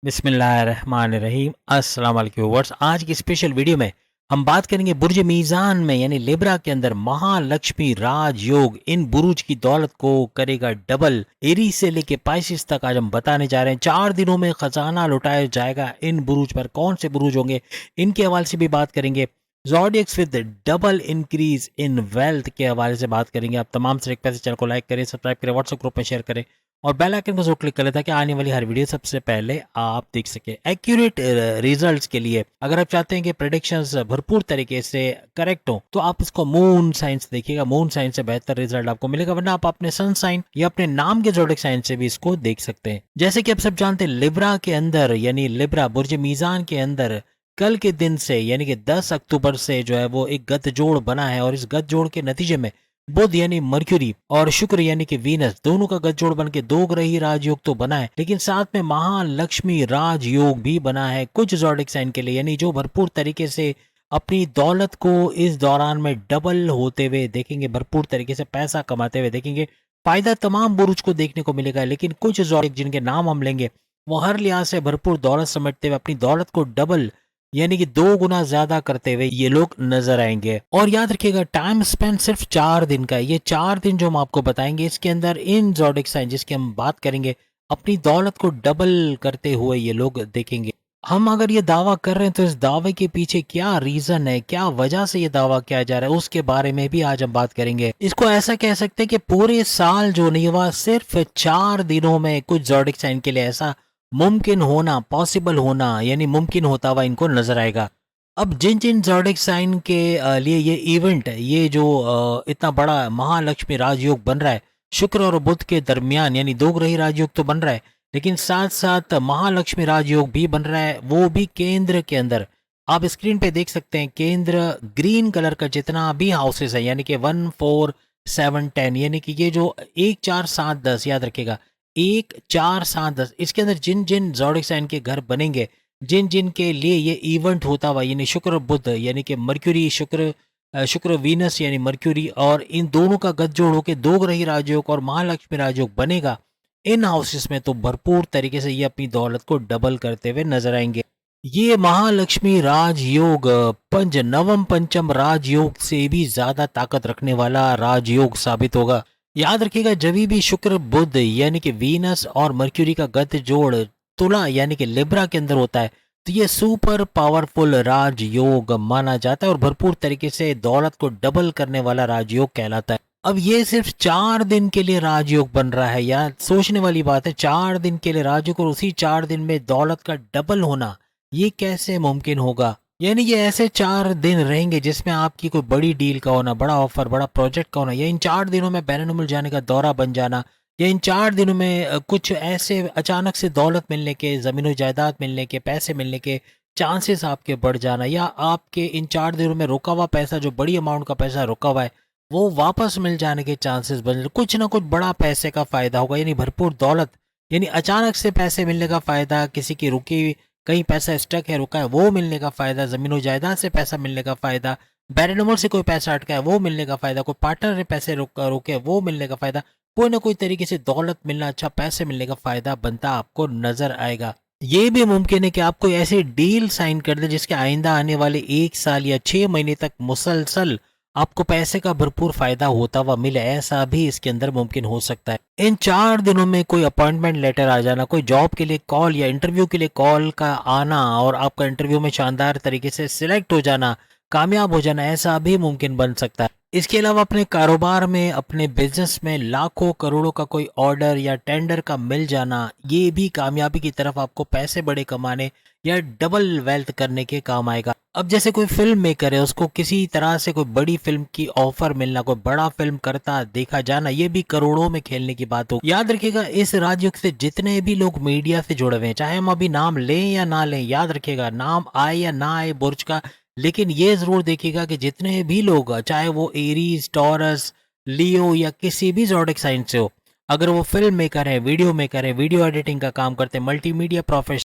बिस्मिल्लाहिर्रहमानिर्रहीम। अस्सलाम वालेकुम व्यूअर्स। आज की स्पेशल वीडियो में हम बात करेंगे बुर्ज मीज़ान में यानी लिब्रा के अंदर महालक्ष्मी राजयोग इन बुरुज की दौलत को करेगा डबल। एरीज से लेके पाइसिस तक आज हम बताने जा रहे हैं। 4 दिनों में खजाना लुटाया जाएगा इन बुरुज पर। कौन से बुरुज होंगे इनके हवाले से भी बात करेंगे। Zodiacs with double increase in wealth के हवाले से बात करेंगे। आप तमाम से रिक्वेस्ट है, चैनल को लाइक करें, सब्सक्राइब करें, व्हाट्सएप ग्रुप में शेयर करें और बेल आइकन को जरूर क्लिक कर लेता कि आने वाली हर वीडियो सबसे पहले आप देख सके। एक्यूरेट रिजल्ट्स के लिए अगर आप चाहते हैं कि प्रेडिक्शंस भरपूर तरीके से करेक्ट हो तो आप इसको मून साइंस देखिएगा। मून साइंस से बेहतर रिजल्ट आपको मिलेगा, वरना आप अपने सन साइन या अपने नाम के जोडिक साइन से भी इसको देख सकते हैं। जैसे कि आप सब जानते हैं लिब्रा के अंदर यानी लिब्रा बुर्ज मीज़ान के अंदर कल के दिन से यानी कि 10 अक्टूबर से जो है वो एक गठजोड़ बना है और इस गठजोड़ के नतीजे में बुध यानी मर्क्यूरी और शुक्र यानी कि वीनस दोनों का गठजोड़ बन के दो ग्रही राजयोग तो बना है, लेकिन साथ में महालक्ष्मी राजयोग भी बना है कुछ ज़ोडिक साइन के लिए, यानी जो भरपूर तरीके से अपनी दौलत को इस दौरान में डबल होते हुए देखेंगे, भरपूर तरीके से पैसा कमाते हुए देखेंगे। फायदा तमाम बुरुज को देखने को मिलेगा, लेकिन कुछ ज़ोडिक जिनके नाम हम लेंगे वो हर लिहाज से भरपूर दौलत समेटते हुए अपनी दौलत को डबल यानी कि 2 गुना ज्यादा करते हुए ये लोग नजर आएंगे। और याद रखिएगा टाइम स्पेंड सिर्फ 4 दिन का है। ये 4 दिन जो हम आपको बताएंगे इसके अंदर इन ज़ोडिक साइन जिसकी हम बात करेंगे अपनी दौलत को डबल करते हुए ये लोग देखेंगे। हम अगर ये दावा कर रहे हैं तो इस दावे के पीछे क्या रीजन है, क्या वजह से ये दावा किया जा रहा है, उसके बारे में भी आज हम बात करेंगे। इसको ऐसा कह सकते हैं कि पूरे साल जो नहीं हुआ सिर्फ 4 दिनों में कुछ ज़ोडिक साइन के लिए ऐसा मुमकिन होना, पॉसिबल होना यानी मुमकिन होता हुआ इनको नजर आएगा। अब जिन जिन ज़ोडिक साइन के लिए ये इवेंट ये जो इतना बड़ा महालक्ष्मी राजयोग बन रहा है शुक्र और बुध के दरमियान, यानी दो ग्रही राजयोग तो बन रहा है लेकिन साथ साथ महालक्ष्मी राजयोग भी बन रहा है, वो भी केंद्र के अंदर। आप स्क्रीन पे देख सकते हैं केंद्र ग्रीन कलर का जितना भी हाउसेस है यानी कि 1 4 7 10 यानी कि ये जो 1 4 7 10 याद रखेगा 1 4 7 10 इसके अंदर जिन जिन ज़ोडिक साइन के घर बनेंगे, जिन जिन के लिए ये इवेंट होता हुआ यानी शुक्र बुध यानी कि मर्क्यूरी शुक्र शुक्र वीनस यानी मर्क्यूरी और इन दोनों का गठजोड़ होकर दो ग्रही राजयोग और महालक्ष्मी राजयोग बनेगा इन हाउसेस में, तो भरपूर तरीके से ये अपनी दौलत को डबल करते हुए नजर आएंगे। ये महालक्ष्मी राजयोग पंच नवम पंचम राजयोग से भी ज्यादा ताकत रखने वाला राजयोग साबित होगा। याद रखिएगा जब भी शुक्र बुध यानी कि वीनस और मर्क्यूरी का गठजोड़ तुला यानी कि लिब्रा के अंदर होता है तो ये सुपर पावरफुल राजयोग माना जाता है और भरपूर तरीके से दौलत को डबल करने वाला राजयोग कहलाता है। अब ये सिर्फ 4 दिन के लिए राजयोग बन रहा है, यार सोचने वाली बात है। 4 दिन के लिए राजयोग और उसी 4 दिन में दौलत का डबल होना, ये कैसे मुमकिन होगा। यानी ये ऐसे 4 दिन रहेंगे जिसमें आपकी कोई बड़ी डील का होना, बड़ा ऑफर, बड़ा प्रोजेक्ट का होना, या इन 4 दिनों में बैरन जाने का दौरा बन जाना, या इन 4 दिनों में कुछ ऐसे अचानक से दौलत मिलने के, जमीन जायदाद मिलने के, पैसे मिलने के चांसेस आपके बढ़ जाना, या आपके इन 4 दिनों में रुका हुआ पैसा, जो बड़ी अमाउंट का पैसा रुका हुआ है, वो वापस मिल जाने के चांसेस बन, कुछ ना कुछ बड़ा पैसे का फायदा होगा। यानी भरपूर दौलत यानी अचानक से पैसे मिलने का फायदा, किसी की रुकी कहीं पैसा स्टक है रुका है वो मिलने का फायदा, जमीन जायदाद से पैसा मिलने का फायदा, बैरनमल से कोई पैसा अटका है वो मिलने का फायदा, कोई पार्टनर ने पैसे रोके वो मिलने का फायदा, कोई ना कोई तरीके से दौलत मिलना, अच्छा पैसे मिलने का फायदा बनता आपको नजर आएगा। ये भी मुमकिन है कि आप कोई ऐसी डील साइन कर दे जिसके आइंदा आने वाले 1 साल या 6 महीने तक मुसलसल आपको पैसे का भरपूर फायदा होता हुआ मिले, ऐसा भी इसके अंदर मुमकिन हो सकता है। इन 4 दिनों में कोई अपॉइंटमेंट लेटर आ जाना, कोई जॉब के लिए कॉल या इंटरव्यू के लिए कॉल का आना और आपका इंटरव्यू में शानदार तरीके से सिलेक्ट हो जाना, कामयाब हो जाना, ऐसा भी मुमकिन बन सकता है। इसके अलावा अपने कारोबार में, अपने बिजनेस में लाखों करोड़ों का कोई ऑर्डर या टेंडर का मिल जाना, ये भी कामयाबी की तरफ आपको पैसे बड़े कमाने या डबल वेल्थ करने के काम आएगा। अब जैसे कोई फिल्म मेकर है, उसको किसी तरह से कोई बड़ी फिल्म की ऑफर मिलना, कोई बड़ा फिल्म करता देखा जाना, ये भी करोड़ों में खेलने की बात हो। याद रखिएगा इस राजयोग से जितने भी लोग मीडिया से जुड़े हुए हैं, चाहे हम अभी नाम लें या ना लें, याद रखिएगा नाम आए या ना आए बुर्ज का, लेकिन ये जरूर देखिएगा कि जितने भी लोग, चाहे वो एरीज, टॉरस, लियो या किसी भी ज़ोडिक साइन से हो, अगर वो फिल्म मेकर है, वीडियो मेकर है, वीडियो एडिटिंग का काम करते हैं, मल्टीमीडिया प्रोफेशनल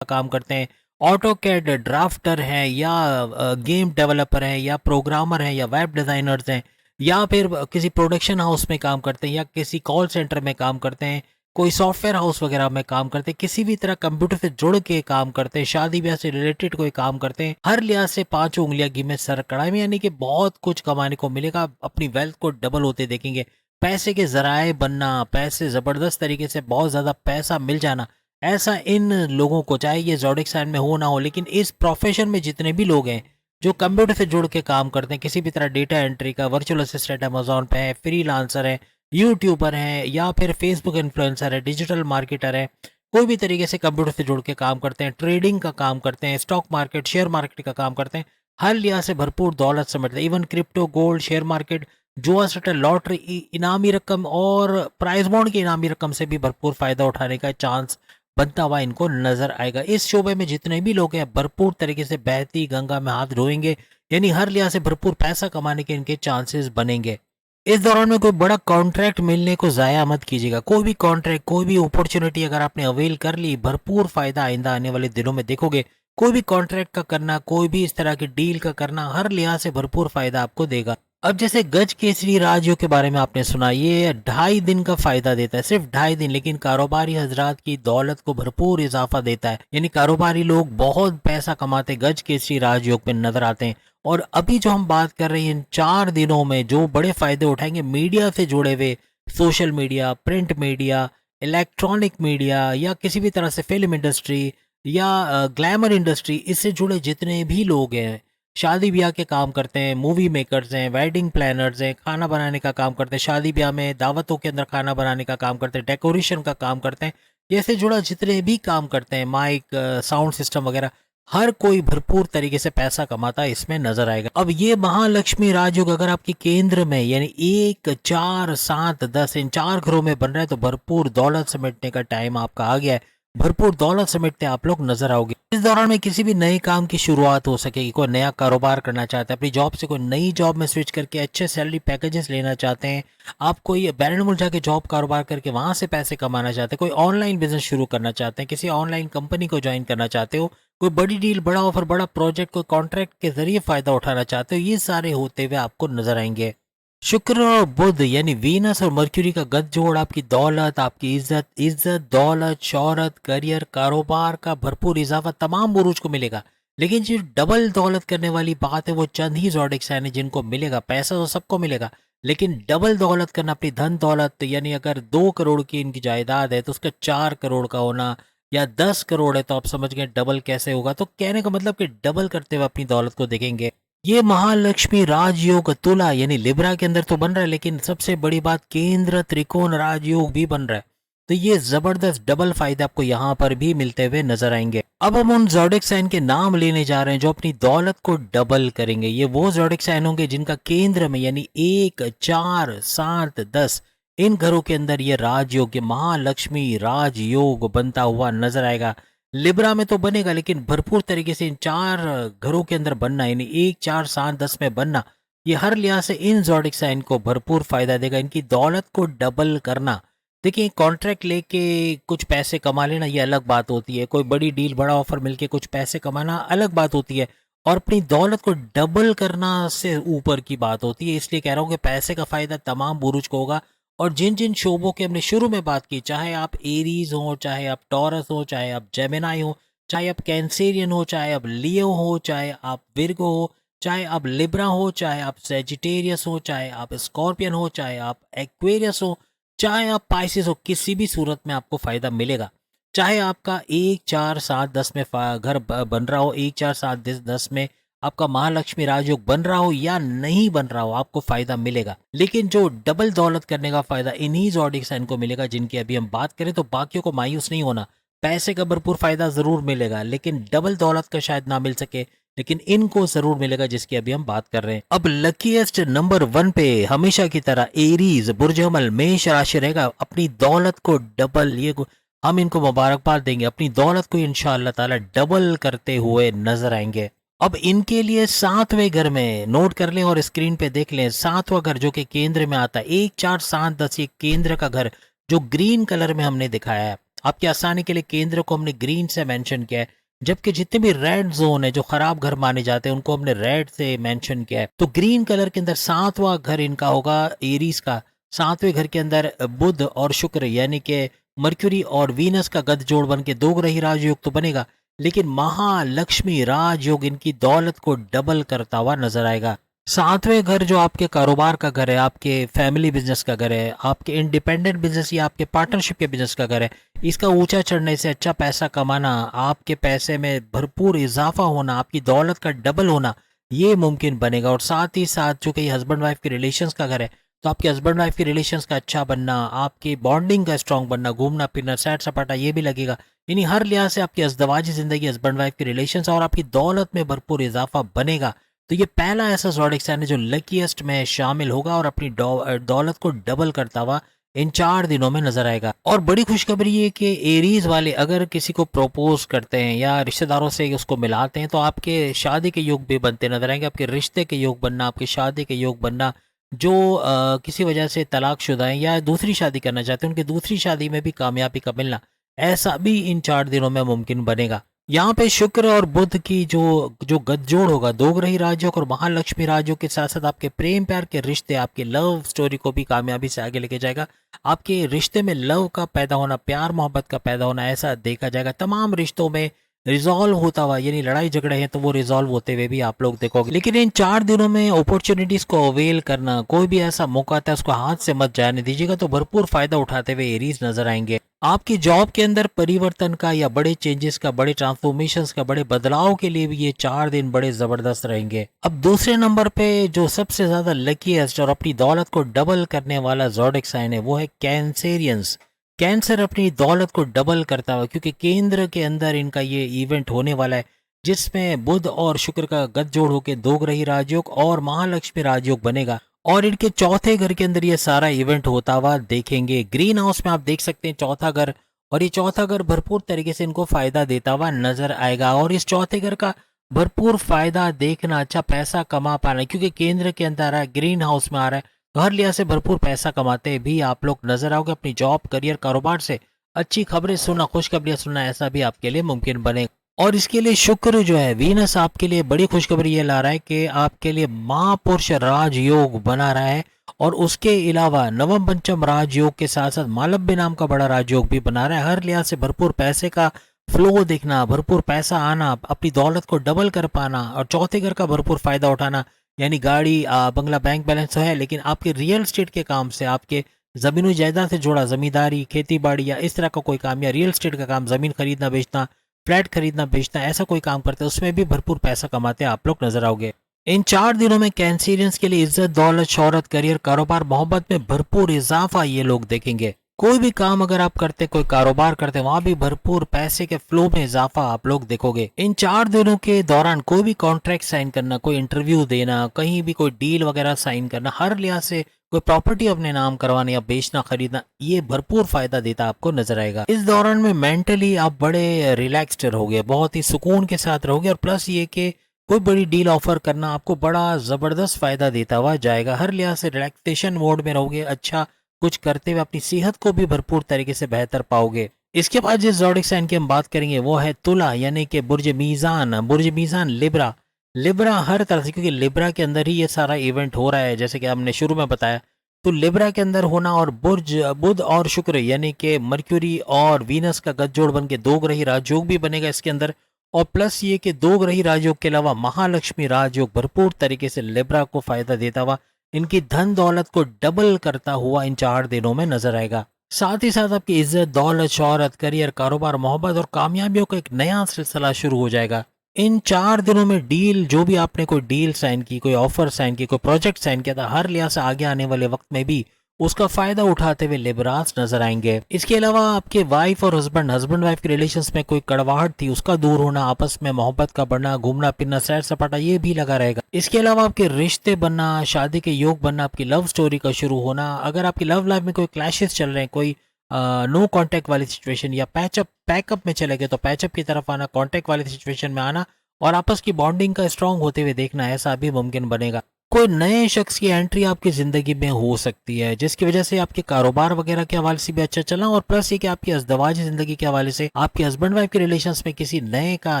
का काम करते हैं, ऑटो कैड ड्राफ्टर हैं, या गेम डेवलपर हैं, या प्रोग्रामर हैं, या वेब डिज़ाइनर्स हैं, या फिर किसी प्रोडक्शन हाउस में काम करते हैं, या किसी कॉल सेंटर में काम करते हैं, कोई सॉफ्टवेयर हाउस वगैरह में काम करते हैं, किसी भी तरह कंप्यूटर से जुड़ के काम करते हैं, शादी ब्याह से रिलेटेड कोई काम करते हैं, हर लिहाज से पांचों उंगलियां गिने सर कड़ाई में, यानी कि बहुत कुछ कमाने को मिलेगा, अपनी वेल्थ को डबल होते देखेंगे। पैसे के जराए बनना, पैसे जबरदस्त तरीके से बहुत ज्यादा पैसा मिल जाना, ऐसा इन लोगों को, चाहे ये ज़ोडिक साइन में हो ना हो, लेकिन इस प्रोफेशन में जितने भी लोग हैं जो कंप्यूटर से जुड़ के काम करते हैं, किसी भी तरह डेटा एंट्री का, वर्चुअल असिस्टेंट अमेजोन पे है, फ्रीलांसर है, यूट्यूबर हैं, या फिर फेसबुक इन्फ्लुएंसर है, डिजिटल मार्केटर है, कोई भी तरीके से कंप्यूटर से जुड़ के काम करते हैं, ट्रेडिंग का काम करते हैं, स्टॉक मार्केट, शेयर मार्केट का काम करते हैं, हर लिहाज से भरपूर दौलत समेटते हैं। Even crypto, gold, share market, जुआ सट्टा, लॉटरी, इनामी रकम और प्राइज बॉन्ड की इनामी रकम से भी भरपूर फायदा उठाने का चांस बनता हुआ इनको नजर आएगा। इस शोबे में जितने भी लोग हैं भरपूर तरीके से बहती गंगा में हाथ धोएंगे, यानी हर लिहाज से भरपूर पैसा कमाने के इनके चांसेस बनेंगे। इस दौरान में कोई बड़ा कॉन्ट्रैक्ट मिलने को जाया मत कीजिएगा। कोई भी कॉन्ट्रैक्ट, कोई भी अपॉर्चुनिटी अगर आपने अवेल कर ली, भरपूर फायदा आइंदा आने वाले दिनों में देखोगे। कोई भी कॉन्ट्रैक्ट का करना, कोई भी इस तरह की डील का करना, हर लिहाज से भरपूर फायदा आपको देगा। अब जैसे गज केसरी राजयोग के बारे में आपने सुना, ये 2.5 दिन का फायदा देता है, सिर्फ 2.5 दिन, लेकिन कारोबारी हजरात की दौलत को भरपूर इजाफा देता है, यानी कारोबारी लोग बहुत पैसा कमाते गज केसरी राजयोग में नजर आते हैं। और अभी जो हम बात कर रहे हैं, इन 4 दिनों में जो बड़े फायदे उठाएंगे मीडिया से जुड़े हुए, social media, print media, electronic media, या किसी भी तरह से फिल्म इंडस्ट्री या ग्लैमर इंडस्ट्री, इससे जुड़े जितने भी लोग हैं, शादी ब्याह के काम करते हैं, मूवी मेकर्स हैं, वेडिंग प्लानर्स हैं, खाना बनाने का काम करते हैं, शादी ब्याह में दावतों के अंदर खाना बनाने का काम करते हैं, डेकोरेशन का काम करते हैं, जैसे जुड़ा जितने भी काम करते हैं, माइक, साउंड सिस्टम वगैरह, हर कोई भरपूर तरीके से पैसा कमाता है इसमें नजर आएगा। अब ये महालक्ष्मी राजयोग अगर आपके केंद्र में, यानी 1, 4, 7, 10 इन 4 घरों में बन रहा है, तो भरपूर दौलत समेटने का टाइम आपका आ गया है। भरपूर दौलत समेटते आप लोग नजर आओगे। इस दौरान में किसी भी नए काम की शुरुआत हो सकेगी। कोई नया कारोबार करना चाहते हैं, अपनी जॉब से कोई नई जॉब में स्विच करके अच्छे सैलरी पैकेजेस लेना चाहते हैं, आप कोई बैरन मुल्क जाके जॉब कारोबार करके वहां से पैसे कमाना चाहते हैं, कोई ऑनलाइन बिजनेस शुरू करना चाहते हैं, किसी ऑनलाइन कंपनी को ज्वाइन करना चाहते हो, कोई बड़ी डील, बड़ा ऑफर, बड़ा प्रोजेक्ट, कोई कॉन्ट्रैक्ट के जरिए फायदा उठाना चाहते हो, ये सारे होते हुए आपको नजर आएंगे। शुक्र और बुध यानी वीनस और मर्क्यूरी का गठजोड़ आपकी दौलत, आपकी इज्जत, दौलत, शोहरत, करियर, कारोबार का भरपूर इजाफा तमाम बुरुज को मिलेगा। लेकिन जो डबल दौलत करने वाली बात है वो चंद ही ज़ोडिक साइन है जिनको मिलेगा। पैसा तो सबको मिलेगा, लेकिन डबल दौलत करना, अपनी धन दौलत, यानी अगर 2 करोड़ की इनकी जायदाद है तो उसका 4 करोड़ का होना, या 10 करोड़ है तो आप समझ गए डबल कैसे होगा। तो कहने का मतलब कि डबल करते हुए अपनी दौलत को देखेंगे। ये महालक्ष्मी राजयोग तुला यानी लिब्रा के अंदर तो बन रहा है, लेकिन सबसे बड़ी बात केंद्र त्रिकोण राजयोग भी बन रहा है। तो ये जबरदस्त डबल फायदे आपको यहाँ पर भी मिलते हुए नजर आएंगे। अब हम उन ज़ोडिक साइन के नाम लेने जा रहे हैं जो अपनी दौलत को डबल करेंगे। ये वो ज़ोडिक साइन होंगे जिनका केंद्र में यानी 1, 4, 7, 10 इन घरों के अंदर ये राजयोग, ये महालक्ष्मी राजयोग बनता हुआ नजर आएगा। लिब्रा में तो बनेगा, लेकिन भरपूर तरीके से इन 4 घरों के अंदर बनना, यानी 1, 4, 7, 10 में बनना, ये हर लिहाज से इन ज़ोडिक साइन को भरपूर फायदा देगा। इनकी दौलत को डबल करना, देखिए कॉन्ट्रैक्ट लेके कुछ पैसे कमा लेना ये अलग बात होती है, कोई बड़ी डील, बड़ा ऑफर मिलके कुछ पैसे कमाना अलग बात होती है, और अपनी दौलत को डबल करना से ऊपर की बात होती है। इसलिए कह रहा हूँ कि पैसे का फायदा तमाम बुरुज को होगा। और जिन जिन शोबों की हमने शुरू में बात की, चाहे आप एरीज हो, चाहे आप टॉरस हो, चाहे आप जेमिनाई हो, चाहे आप कैंसेरियन हो, चाहे आप लियो हो, चाहे आप विर्गो हो, चाहे आप लिब्रा हो, चाहे आप सेजिटेरियस हो, चाहे आप स्कॉर्पियन हो, चाहे आप एक्वेरियस हो, चाहे आप पाइसिस हो, किसी भी सूरत में आपको फायदा मिलेगा। चाहे आपका 1, 4, 7, 10 में घर बन रहा हो, 1, 4, 7, 10 में आपका महालक्ष्मी राजयोग बन रहा हो या नहीं बन रहा हो, आपको फायदा मिलेगा। लेकिन जो डबल दौलत करने का फायदा इन्हीं ज़ोडिक साइन को मिलेगा जिनकी अभी हम बात करें, तो बाकियों को मायूस नहीं होना। पैसे का भरपूर फायदा जरूर मिलेगा, लेकिन डबल दौलत का शायद ना मिल सके, लेकिन इनको जरूर मिलेगा जिसकी अभी हम बात कर रहे हैं। अब लकीएस्ट नंबर 1 पे हमेशा की तरह एरीज बुर्ज अमल मेष राशि रहेगा। अपनी दौलत को डबल, ये हम इनको मुबारकबाद देंगे, अपनी दौलत को इंशाअल्लाह ताला डबल करते हुए नजर आएंगे। अब इनके लिए 7वें घर में नोट कर लें और स्क्रीन पे देख लें, 7वां घर जो कि केंद्र में आता है, 1, 4, 7, 10 ये केंद्र का घर जो ग्रीन कलर में हमने दिखाया है। आपकी आसानी के लिए केंद्र को हमने ग्रीन से मेंशन किया है, जबकि जितने भी रेड जोन है जो खराब घर माने जाते हैं उनको हमने रेड से मेंशन किया है। तो ग्रीन कलर के अंदर 7वां घर इनका होगा एरीज का। 7वें घर के अंदर बुध और शुक्र यानी कि मर्क्यूरी और वीनस का गठजोड़ बन के दो ग्रही राजयोग तो बनेगा, लेकिन महालक्ष्मी राजयोग इनकी दौलत को डबल करता हुआ नजर आएगा। सातवें घर जो आपके कारोबार का घर है, आपके फैमिली बिजनेस का घर है, आपके इंडिपेंडेंट बिजनेस या आपके पार्टनरशिप के बिजनेस का घर है, इसका ऊंचा चढ़ने से अच्छा पैसा कमाना, आपके पैसे में भरपूर इजाफा होना, आपकी दौलत का डबल होना, ये मुमकिन बनेगा। और साथ ही साथ चूंकि हस्बैंड वाइफ के रिलेशंस का घर है, तो आपके हस्बैंड वाइफ के रिलेशंस का अच्छा बनना, आपकी बॉन्डिंग का स्ट्रांग बनना, घूमना फिरना, सैर सपाटा, ये भी लगेगा। यानी हर लिहाज से आपकी अज़दवाजी जिंदगी, हस्बैंड वाइफ के रिलेशंस और आपकी दौलत में भरपूर इजाफा बनेगा। तो ये पहला ऐसा ज़ोडिएक साइन है जो लकीएस्ट में शामिल होगा और अपनी दौलत को डबल करता हुआ इन 4 दिनों में नजर आएगा। और बड़ी खुशखबरी ये कि एरीज वाले अगर किसी को प्रपोज करते हैं या रिश्तेदारों से उसको मिलाते हैं, तो आपके शादी के योग भी बनते नजर आएंगे। आपके रिश्ते के योग बनना, आपके शादी के योग बनना, जो किसी वजह से तलाकशुदा हैं या दूसरी शादी करना चाहते हैं, उनकी दूसरी शादी में भी कामयाबी का मिलना, ऐसा भी इन 4 दिनों में मुमकिन बनेगा। यहाँ पे शुक्र और बुध की जो जो गठजोड़ होगा, दो ग्रही राजयोग और महालक्ष्मी राजयोग के साथ साथ आपके प्रेम प्यार के रिश्ते, आपके लव स्टोरी को भी कामयाबी से आगे लेके जाएगा। आपके रिश्ते में लव का पैदा होना, प्यार मोहब्बत का पैदा होना, ऐसा देखा जाएगा। तमाम रिश्तों में रिजॉल्व होता हुआ, यानी लड़ाई झगड़े हैं तो वो रिजॉल्व होते हुए भी आप लोग देखोगे। लेकिन इन 4 दिनों में अपॉर्चुनिटीज को अवेल करना, कोई भी ऐसा मौका आता है उसको हाथ से मत जाने दीजिएगा, तो भरपूर फायदा उठाते हुए एरीज नजर आएंगे। आपकी जॉब के अंदर परिवर्तन का या बड़े चेंजेस का, बड़े ट्रांसफॉर्मेशंस का, बड़े बदलाव के लिए भी ये 4 दिन बड़े जबरदस्त रहेंगे। अब दूसरे नंबर पे जो सबसे ज्यादा लकीएस्ट और अपनी दौलत को डबल करने वाला ज़ोडिएक साइन है वो है कैंसेरियंस। कैंसर अपनी दौलत को डबल करता हुआ, क्योंकि केंद्र के अंदर इनका ये इवेंट होने वाला है जिसमें बुध और शुक्र का गठजोड़ होकर दो ग्रही राजयोग और महालक्ष्मी राजयोग बनेगा। और इनके चौथे घर के अंदर ये सारा इवेंट होता हुआ देखेंगे। ग्रीन हाउस में आप देख सकते हैं चौथा घर, और ये चौथा घर भरपूर तरीके से इनको फायदा देता हुआ नजर आएगा। और इस चौथे घर का भरपूर फायदा देखना, अच्छा पैसा कमा पाना, क्योंकि केंद्र के अंदर आ रहा है, ग्रीन हाउस में आ रहा है, तो हर लिहाज से भरपूर पैसा कमाते भी आप लोग नजर आओगे। अपनी जॉब, करियर, कारोबार से अच्छी खबरें सुनना, खुशखबरियां सुनना, ऐसा भी आपके लिए मुमकिन बनेगा। और इसके लिए शुक्र जो है, वीनस आपके लिए बड़ी खुशखबरी ये ला रहा है कि आपके लिए महापुरुष राजयोग बना रहा है। और उसके अलावा नवम पंचम राजयोग के साथ साथ मालव्य नाम का बड़ा राजयोग भी बना रहा है। हर लिहाज से भरपूर पैसे का फ्लो देखना, भरपूर पैसा आना, अपनी दौलत को डबल कर पाना और चौथे घर का भरपूर फायदा उठाना। यानी गाड़ी, बंगला, बैंक बैलेंस तो है, लेकिन आपके रियल एस्टेट के काम से, आपके जमीनों जायदाद से जुड़ा, जमींदारी, खेती बाड़ी या इस तरह का कोई काम, या रियल एस्टेट का काम, जमीन खरीदना बेचना, फ्लैट खरीदना बेचना, ऐसा कोई काम करते हैं, उसमें भी भरपूर पैसा कमाते आप लोग नजर आओगे। इन 4 दिनों में कैंसेरियंस के लिए इज्जत, दौलत, शोहरत, करियर, कारोबार, मोहब्बत में भरपूर इजाफा ये लोग देखेंगे। कोई भी काम अगर आप करते, कोई कारोबार करते, वहां भी भरपूर पैसे के फ्लो में इजाफा आप लोग देखोगे। इन 4 दिनों के दौरान कोई भी कॉन्ट्रैक्ट साइन करना, कोई इंटरव्यू देना, कहीं भी कोई डील वगैरह साइन करना, हर लिहाज से कोई प्रॉपर्टी अपने नाम करवाना या बेचना, खरीदना, ये भरपूर फायदा देता आपको नजर आएगा। इस दौरान में मेंटली आप बड़े रिलैक्स्ड रहोगे, बहुत ही सुकून के साथ रहोगे। और प्लस ये कि कोई बड़ी डील ऑफर करना आपको बड़ा जबरदस्त फायदा देता हुआ जाएगा। हर लिहाज से रिलैक्सेशन मोड में रहोगे, अच्छा कुछ करते हुए अपनी सेहत को भी भरपूर तरीके से बेहतर पाओगे। इसके बाद जिस ज़ोडिएक साइन की हम बात करेंगे वो है तुला, यानी कि बुर्ज मीज़ान। बुर्ज मीज़ान लिब्रा। लिब्रा हर तरह से, क्योंकि लिब्रा के अंदर ही ये सारा इवेंट हो रहा है, जैसे कि हमने शुरू में बताया, तो लिब्रा के अंदर होना और बुर्ज, बुध और शुक्र यानी कि मर्क्यूरी और वीनस का गठजोड़ बन के दो ग्रही राजयोग भी बनेगा इसके अंदर। और प्लस ये कि दो ग्रही राजयोग के अलावा महालक्ष्मी राजयोग भरपूर तरीके से लिब्रा को फायदा देता हुआ इनकी धन दौलत को डबल करता हुआ इन 4 दिनों में नजर आएगा। साथ ही साथ आपकी इज्जत, दौलत, शोहरत, करियर, कारोबार, मोहब्बत और कामयाबियों का एक नया सिलसिला शुरू हो जाएगा। इन 4 दिनों में डील, जो भी आपने कोई डील साइन की, कोई ऑफर साइन की, कोई प्रोजेक्ट साइन किया था, हर लिहाज से आगे आने वाले वक्त में भी उसका फायदा उठाते हुए लिबरास नजर आएंगे। इसके अलावा आपके वाइफ और हस्बैंड वाइफ के रिलेशंस में कोई कड़वाहट थी, उसका दूर होना, आपस में मोहब्बत का बढ़ना, घूमना फिरना, सैर सपाटा, ये भी लगा रहेगा। इसके अलावा आपके रिश्ते बनना, शादी के योग बनना, आपकी लव स्टोरी का शुरू होना। अगर आपकी लव लाइफ में कोई क्लैशेस चल रहे हैं, कोई नो कांटेक्ट वाली सिचुएशन या पैकअप में चले गए, तो पैचअप की तरफ आना, कांटेक्ट वाली सिचुएशन में आना और आपस की बॉन्डिंग का स्ट्रांग होते हुए देखना, ऐसा भी मुमकिन बनेगा। कोई नए शख्स की एंट्री आपकी जिंदगी में हो सकती है, जिसकी वजह से आपके कारोबार वगैरह के हवाले से भी अच्छा चलना, और प्लस ये कि आपकी अज़दवाजी जिंदगी के हवाले से आपके हस्बैंड वाइफ के रिलेशंस में किसी नए का,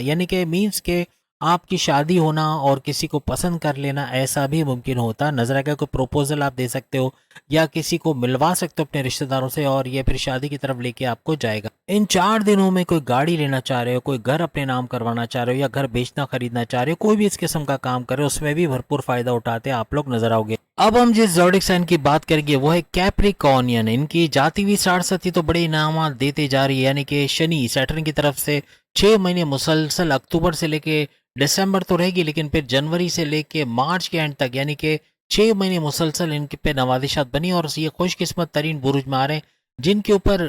यानी कि मींस के आपकी शादी होना और किसी को पसंद कर लेना ऐसा भी मुमकिन होता नजर आएगा। कोई प्रपोजल आप दे सकते हो या किसी को मिलवा सकते हो अपने रिश्तेदारों से और ये फिर शादी की तरफ लेके आपको जाएगा। इन 4 दिनों में कोई गाड़ी लेना चाह रहे हो, कोई घर अपने नाम करवाना चाह रहे हो या घर बेचना खरीदना चाह रहे हो, कोई भी इस किस्म का काम कर रहे हो, उसमें भी भरपूर फायदा उठाते आप लोग नजर आओगे। अब हम जिस ज़ोडिक साइन की बात करेंगे वो है कैप्रिकॉर्नियन। इनकी जाती हुई साढ़े तो बड़े इनाम देते जा रही है, यानी कि शनि सैटर्न की तरफ से 6 महीने मुसलसल अक्टूबर से लेके दिसंबर तो रहेगी, लेकिन फिर जनवरी से लेके मार्च के एंड तक यानी कि 6 महीने मुसलसल इनके पे नवाजिशात बनी और ये खुशकिस्मत तरीन बुरुज में आ रहे हैं जिनके ऊपर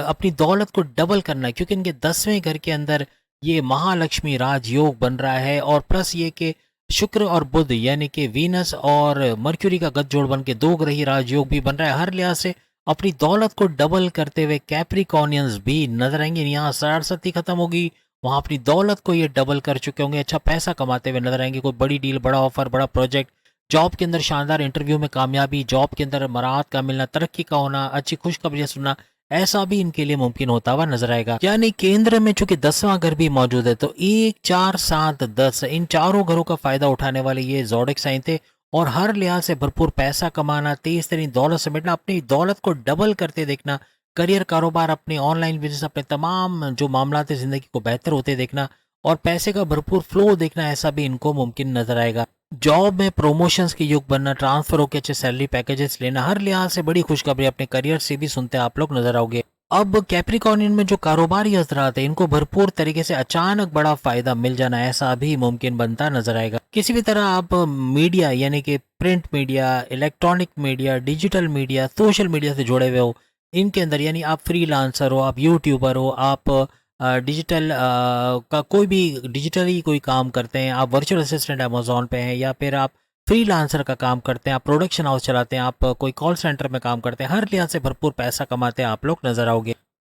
अपनी दौलत को डबल करना है, क्योंकि इनके 10वें घर के अंदर ये महालक्ष्मी राजयोग बन रहा है और प्लस ये कि शुक्र और बुध यानी कि वीनस और मर्क्यूरी का गठजोड़ बन के 2 ग्रही राजयोग भी बन रहा है। हर लिहाज से अपनी दौलत को डबल करते हुए कैप्रिकॉर्नियंस भी नजर आएंगे। यहाँ सारसती खत्म होगी, वहां अपनी दौलत को ये डबल कर चुके होंगे, अच्छा पैसा कमाते हुए नजर आएंगे। कोई बड़ी डील, बड़ा ऑफर, बड़ा प्रोजेक्ट, जॉब के अंदर शानदार इंटरव्यू में कामयाबी, जॉब के अंदर मराहत का मिलना, तरक्की का होना, अच्छी खुशखबरियां सुनना, ऐसा भी इनके लिए मुमकिन होता हुआ नजर आएगा। यानी केंद्र में चूंकि 10वां घर भी मौजूद है तो 1, 4, 7, 10 इन चारों घरों का फायदा उठाने वाले ये ज़ोडिक साइन थे और हर लिहाज से भरपूर पैसा कमाना, तेज तरीन दौलत समेटना, अपनी दौलत को डबल करते देखना, करियर, कारोबार, अपने ऑनलाइन बिजनेस, अपने तमाम जो मामला थे जिंदगी को बेहतर होते देखना और पैसे का भरपूर फ्लो देखना, ऐसा भी इनको मुमकिन नजर आएगा। जॉब में प्रमोशंस के युग बनना, ट्रांसफर होकर अच्छे सैलरी पैकेजेस लेना, हर लिहाज से बड़ी खुशखबरी अपने करियर से भी सुनते आप लोग नजर आओगे। अब कैप्रिकॉर्नियन में जो कारोबारी हजरात है इनको भरपूर तरीके से अचानक बड़ा फायदा मिल जाना, ऐसा भी मुमकिन बनता नजर आएगा। किसी भी तरह आप मीडिया यानी कि print media, electronic media, digital media, social media से जुड़े हुए हो, इनके अंदर यानी आप फ्रीलांसर हो, आप यूट्यूबर हो, आप डिजिटल का कोई भी डिजिटली कोई काम करते हैं, आप वर्चुअल असिस्टेंट अमेजोन पे हैं या फिर आप फ्रीलांसर का काम करते हैं, आप प्रोडक्शन हाउस चलाते हैं, आप कोई कॉल सेंटर में काम करते हैं, हर लिहाज से भरपूर पैसा कमाते हैं आप लोग नजर आओगे।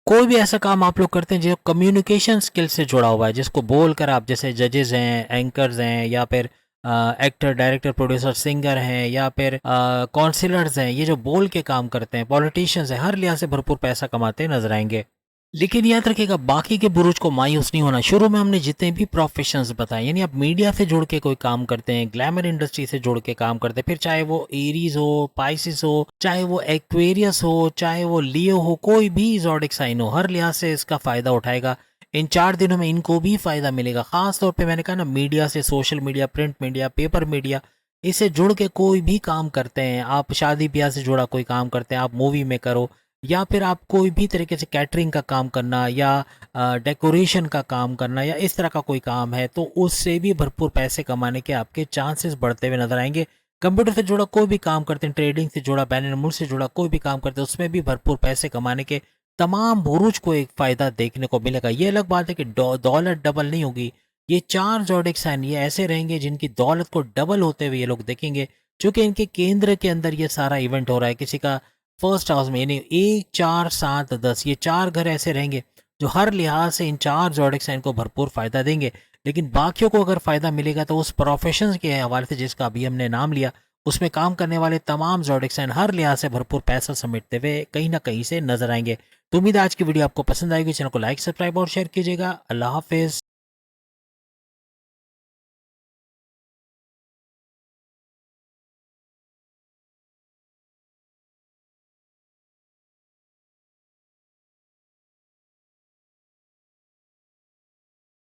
कोई भी ऐसा काम आप लोग करते हैं जो कम्युनिकेशन स्किल से जुड़ा हुआ है, जिसको बोलकर आप, जैसे जजेस हैं, एंकर्स हैं या फिर एक्टर, डायरेक्टर, प्रोड्यूसर, सिंगर हैं या फिर काउंसलर्स हैं, ये जो बोल के काम करते हैं, पॉलिटिशियंस हैं, हर लिहाज से भरपूर पैसा कमाते नजर आएंगे। लेकिन याद रखिएगा बाकी के बुरुज को मायूस नहीं होना। शुरू में हमने जितने भी प्रोफेशंस बताए, यानी आप मीडिया से जुड़ के कोई काम करते हैं, ग्लैमर इंडस्ट्री से जुड़ के काम करते हैं, फिर चाहे वो एरीज हो, पाइसिस हो, चाहे वो एक्वेरियस हो, चाहे वो लियो हो, कोई भी ज़ोडिक साइन हो, हर लिहाज से इसका फायदा उठाएगा। इन 4 दिनों में इनको भी फायदा मिलेगा। खास तौर पे मैंने कहा ना, मीडिया से, social media, print media, paper media, इससे जुड़ के कोई भी काम करते हैं, आप शादी ब्याह से जुड़ा कोई काम करते हैं, आप मूवी में करो या फिर आप कोई भी तरीके से कैटरिंग का काम करना या डेकोरेशन का काम करना या इस तरह का कोई काम है, तो उससे भी भरपूर पैसे कमाने के आपके चांसेस बढ़ते हुए नजर आएंगे। कंप्यूटर से जुड़ा कोई भी काम करते हैं, ट्रेडिंग से जुड़ा, बैन मुल्क से जुड़ा कोई भी काम करते हैं, उसमें भी भरपूर पैसे कमाने के तमाम बुरुज को एक फ़ायदा देखने को मिलेगा। ये अलग बात है कि दौलत डबल नहीं होगी। ये 4 ज़ोडिक साइन ये ऐसे रहेंगे जिनकी दौलत को डबल होते हुए ये लोग देखेंगे, क्योंकि इनके केंद्र के अंदर ये सारा इवेंट हो रहा है। किसी का फर्स्ट हाउस में, यानी 1, 4, 7, 10 ये 4 घर ऐसे रहेंगे जो हर लिहाज से इन 4 ज़ोडिक साइन को भरपूर फायदा देंगे। लेकिन बाकियों को अगर फायदा मिलेगा तो उस प्रोफेशन के हवाले से जिसका अभी हमने नाम लिया, उसमें काम करने वाले तमाम ज़ोडिक साइन हर लिहाज से भरपूर पैसा समेटते हुए कहीं ना कहीं से नजर आएंगे। तो उम्मीद है आज की वीडियो आपको पसंद आएगी। चैनल को लाइक, सब्सक्राइब और शेयर कीजिएगा। अल्लाह हाफिज।